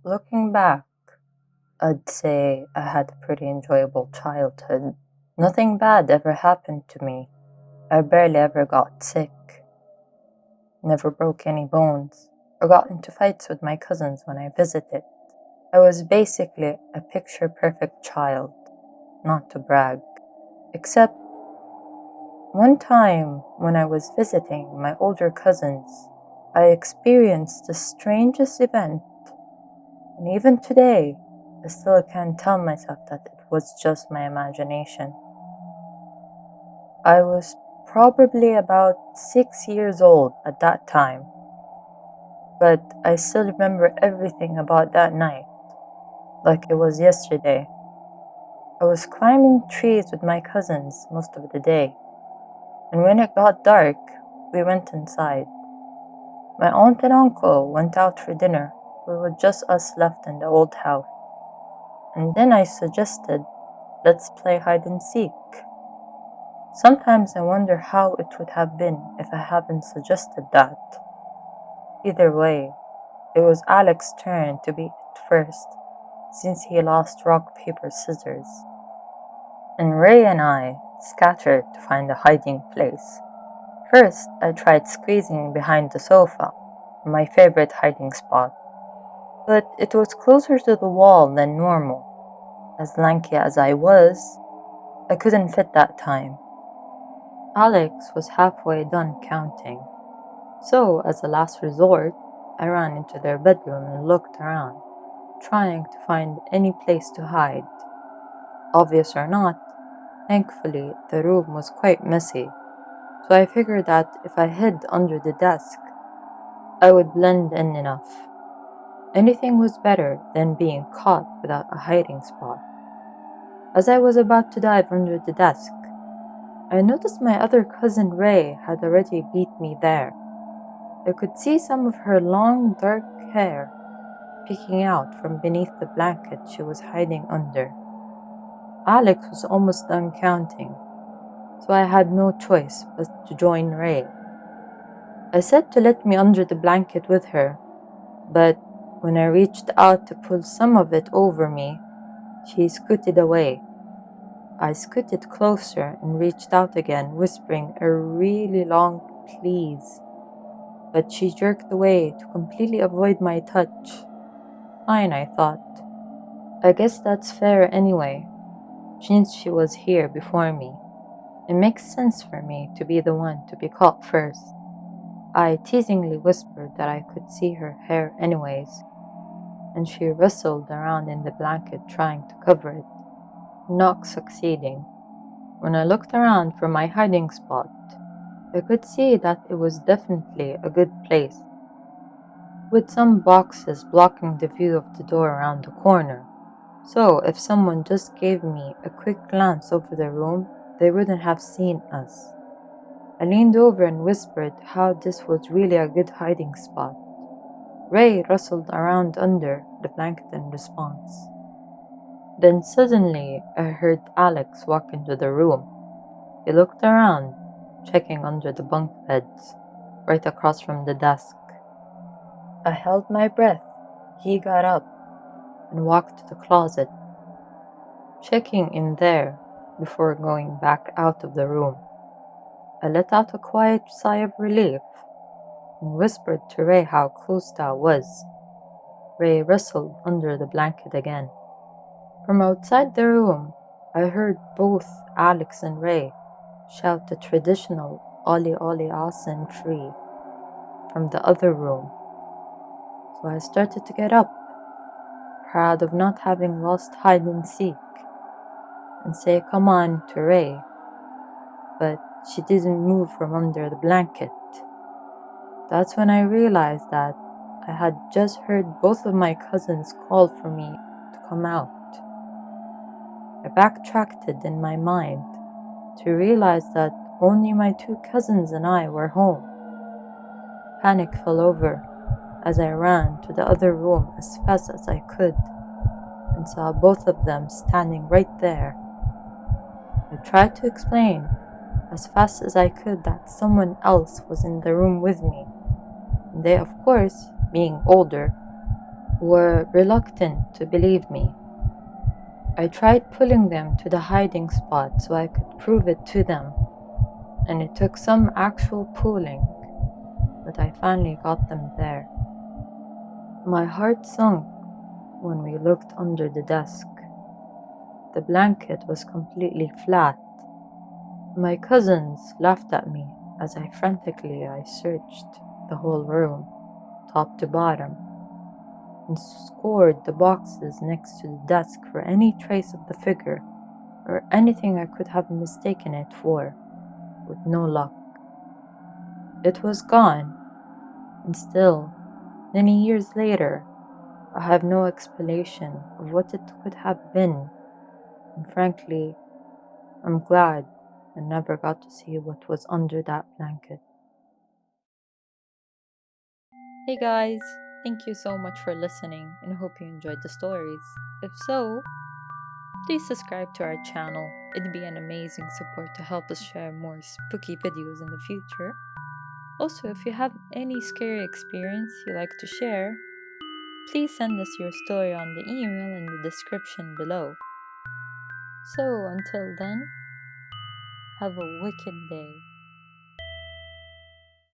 Looking back, I'd say I had a pretty enjoyable childhood. Nothing bad ever happened to me. I barely ever got sick, never broke any bones, or got into fights with my cousins when I visited. I was basically a picture perfect child, not to brag. Except one time when I was visiting my older cousins, I experienced the strangest event, and even today, I still can't tell myself that it was just my imagination. I was probably about 6 years old at that time, but I still remember everything about that night, like it was yesterday. I was climbing trees with my cousins most of the day, and when it got dark, we went inside. My aunt and uncle went out for dinner. We were just us left in the old house. And then I suggested, let's play hide and seek. Sometimes I wonder how it would have been if I hadn't suggested that. Either way, it was Alex's turn to beat it first, since he lost rock, paper, scissors. And Ray and I scattered to find a hiding place. First, I tried squeezing behind the sofa, my favorite hiding spot, but it was closer to the wall than normal. As lanky as I was, I couldn't fit that time. Alex was halfway done counting, so as a last resort, I ran into their bedroom and looked around, trying to find any place to hide. Obvious or not, thankfully the room was quite messy, so I figured that if I hid under the desk, I would blend in enough. Anything was better than being caught without a hiding spot. As I was about to dive under the desk, I noticed my other cousin Ray had already beat me there. I could see some of her long dark hair peeking out from beneath the blanket she was hiding under. Alex was almost done counting, so I had no choice but to join Ray. I said to let me under the blanket with her, but when I reached out to pull some of it over me, she scooted away. I scooted closer and reached out again, whispering a really long please, but she jerked away to completely avoid my touch. Fine, I thought. I guess that's fair anyway, since she was here before me. It makes sense for me to be the one to be caught first. I teasingly whispered that I could see her hair anyways, and she wrestled around in the blanket trying to cover it, not succeeding. When I looked around for my hiding spot, I could see that it was definitely a good place, with some boxes blocking the view of the door around the corner. So if someone just gave me a quick glance over the room, they wouldn't have seen us. I leaned over and whispered how this was really a good hiding spot. Ray rustled around under the blanket in response. Then suddenly I heard Alex walk into the room. He looked around, checking under the bunk beds, right across from the desk. I held my breath. He got up and walked to the closet, checking in there before going back out of the room. I let out a quiet sigh of relief and whispered to Ray how close that was. Ray rustled under the blanket again. From outside the room, I heard both Alex and Ray shout the traditional "Ollie Ollie Asen free" from the other room. So I started to get up, proud of not having lost hide and seek, and say come on to Ray, but she didn't move from under the blanket. That's when I realized that I had just heard both of my cousins call for me to come out. I backtracked in my mind to realize that only my two cousins and I were home. Panic fell over as I ran to the other room as fast as I could and saw both of them standing right there. I tried to explain as fast as I could that someone else was in the room with me. And they, of course, being older, were reluctant to believe me. I tried pulling them to the hiding spot so I could prove it to them, and it took some actual pulling, but I finally got them there. My heart sunk when we looked under the desk. The blanket was completely flat. My cousins laughed at me as I searched the whole room, top to bottom, and scored the boxes next to the desk for any trace of the figure or anything I could have mistaken it for, with no luck. It was gone, and still, many years later, I have no explanation of what it could have been, and frankly, I'm glad I never got to see what was under that blanket. Hey guys, thank you so much for listening and hope you enjoyed the stories. If so, please subscribe to our channel. It'd be an amazing support to help us share more spooky videos in the future. Also, if you have any scary experience you like to share, please send us your story on the email in the description below. So, until then, have a wicked day.